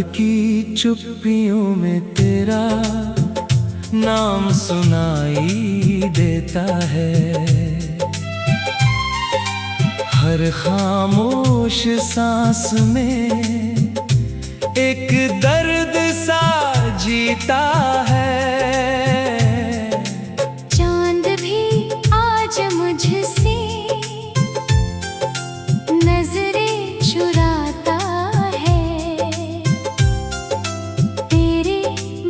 की चुप्पियों में तेरा नाम सुनाई देता है। हर खामोश सांस में एक दर्द सा जीता है। चांद भी आज मुझसे नजरें चुराता है। तेरे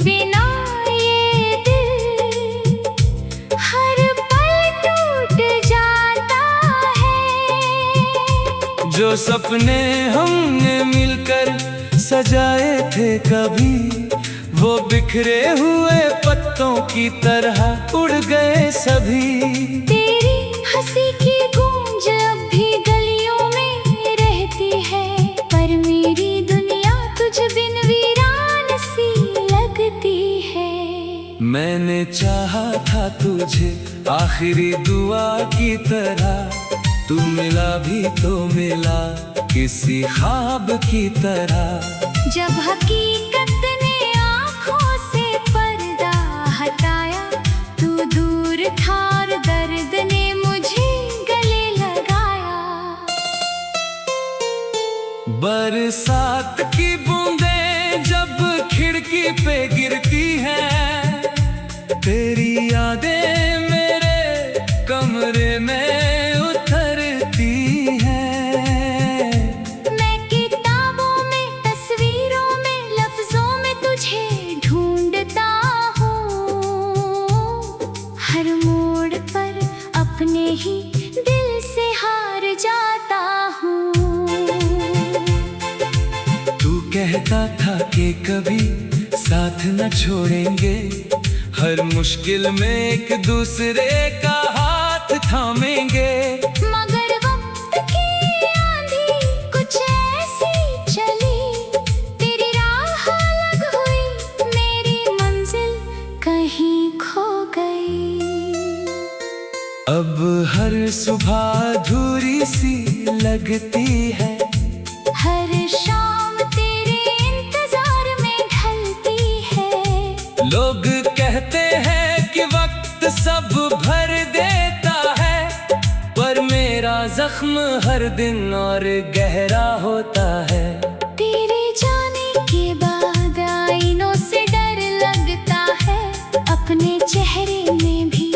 बिना ये दिल हर पल टूट जाता है। जो सपने हमने मिलकर सजाए थे कभी, वो बिखरे हुए पत्तों की तरह उड़ गए सभी। तेरी हंसी की गूंज अब भी गलियों में रहती है, पर मेरी दुनिया तुझ बिन वीरान सी लगती है। मैंने चाहा था तुझे आखिरी दुआ की तरह, तू मिला भी तो मिला किसी ख्वाब की तरह। जब हकीकत ने आँखों से पर्दा हटाया, तू दूर था और दर्द ने मुझे गले लगाया। बरसात की बूंदें जब खिड़की पे गिरती हैं, तेरी यादें मेरे कमरे में उतरती हैं। मैं किताबों में, तस्वीरों में, लफ्जों में तुझे ढूंढता हूँ। हर मोड़ पर अपने ही दिल से हार जाता हूँ। तू कहता था कि कभी साथ न छोड़ेंगे, हर मुश्किल में एक दूसरे का हाथ थामेंगे। मगर वक्त की आंधी कुछ ऐसी चली, तेरी राह अलग हुई, मेरी मंजिल कहीं खो गई। अब हर सुबह अधूरी सी लगती है, हर शाम तेरे इंतजार में ढलती है। लोग कहते हैं कि वक्त सब भर देता है, पर मेरा जख्म हर दिन और गहरा होता है। तेरे जाने के बाद आईनों से डर लगता है, अपने चेहरे में भी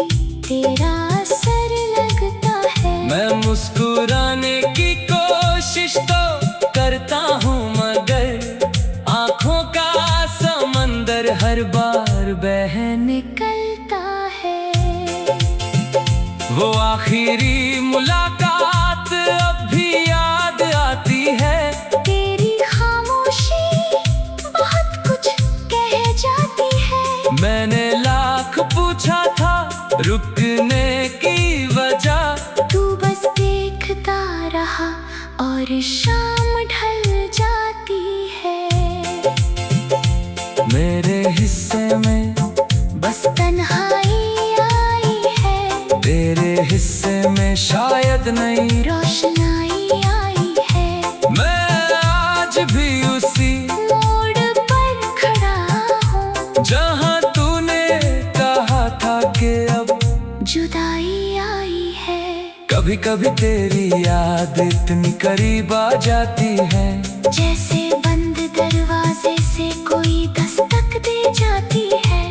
तेरा असर लगता है। मैं मुस्कुराने की कोशिश तो करता हूँ, मगर आँखों का समंदर हर बार बह निकलता है। वो आखिरी मुलाकात अब भी याद आती है। तेरी खामोशी बहुत कुछ कह जाती है। मैंने लाख पूछा था रुकने की वजह, तू बस देखता रहा और शाम ढल जाती है। मेरे हिस्से में बस तन्हाई आई है, तेरे हिस्से में शायद नई रोशनाई आई है। मैं आज भी उसी मोड़ पर खड़ा हूँ, जहाँ तूने कहा था कि अब जुदाई आई है। कभी कभी तेरी याद इतनी करीब आ जाती है, जैसे बंद दरवाजे से कोई दस्तक दे जाती है।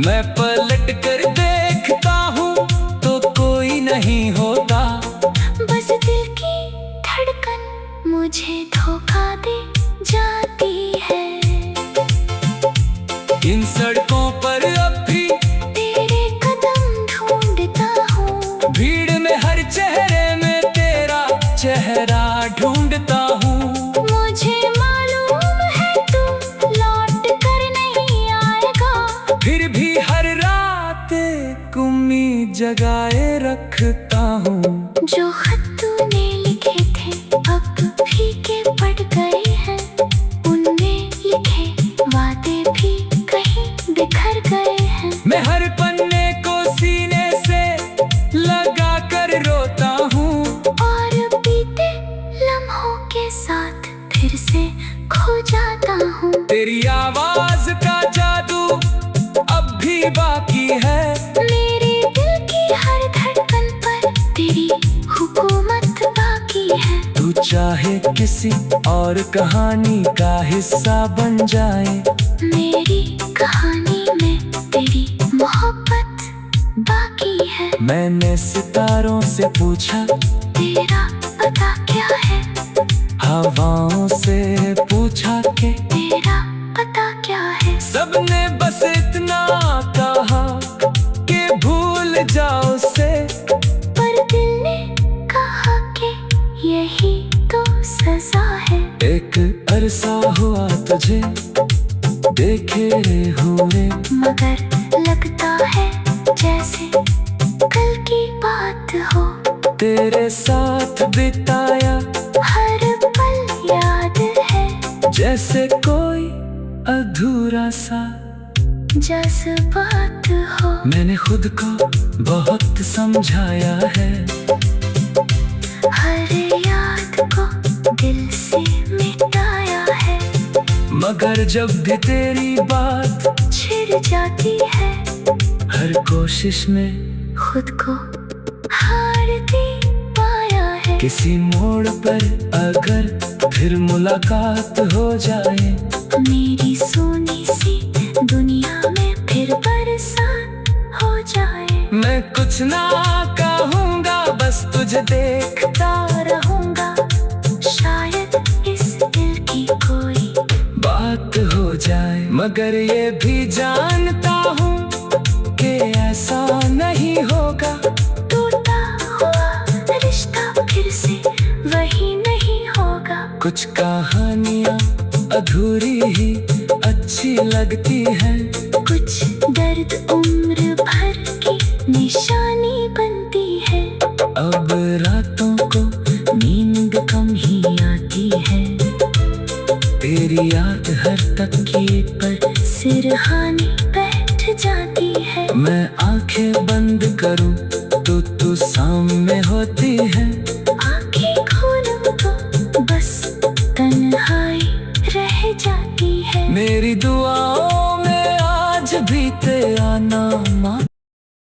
मैं पलट कर देखता हूँ तो कोई नहीं होता, बस दिल की धड़कन मुझे धोखा दे जाती है। इन सड़कों पर अब भी तेरे कदम ढूंढता हूँ, भीड़ में हर चेहरे में तेरा चेहरा ढूंढता हूँ। मुझे मालूम है तू लौट कर नहीं आएगा, फिर भी हर रात एक उम्मीद जगाए रखता हूँ। जो खत तूने लिखे थे अब फीके पड़ गए हैं, उनमें लिखे वादे भी कहीं बिखर गए हैं। मैं हर पन्ने को सीने से लगा कर रोता हूँ, और बीते लम्हों के साथ फिर से खो जाता हूँ। चाहे किसी और कहानी का हिस्सा बन जाए। मेरी कहानी में तेरी मोहब्बत बाकी है। मैंने सितारों से पूछा तेरा पता क्या है? हवाओं से पूछा कि तेरा पता क्या है? सबने बस इतना कहा कि भूल जाओ उसे। पर दिल ने कहा कि यही तो सजा है। एक अरसा हुआ तुझे देखे हुए, मगर लगता है जैसे कल की बात हो। तेरे साथ बिताया हर पल याद है, जैसे कोई अधूरा सा जज्बात हो। मैंने खुद को बहुत समझाया है, हर याद को दिल से मिटाया है। मगर जब भी तेरी बात छिड़ जाती है, हर कोशिश में खुद को हारती पाया है। किसी मोड़ पर अगर फिर मुलाकात हो जाए, मेरी सोनी सी दुनिया में फिर बरसात हो जाए। मैं कुछ ना कहूँगा, बस तुझे देखता रहूंगा, शायद इस दिल की कोई बात हो जाए। मगर ये भी जानता हूँ कि ऐसा नहीं होगा। टूटा हुआ रिश्ता फिर से वही नहीं होगा। कुछ कहानियाँ अधूरी ही अच्छी लगती हैं, कुछ दर्द उम्र भर की निशानी बनती है। अब रातों को नींद कम ही आती है, तेरी याद हर तकिए पर सिरहानी बैठ जाती है। मैं आंखें बंद करूं तो तू सामने होती है।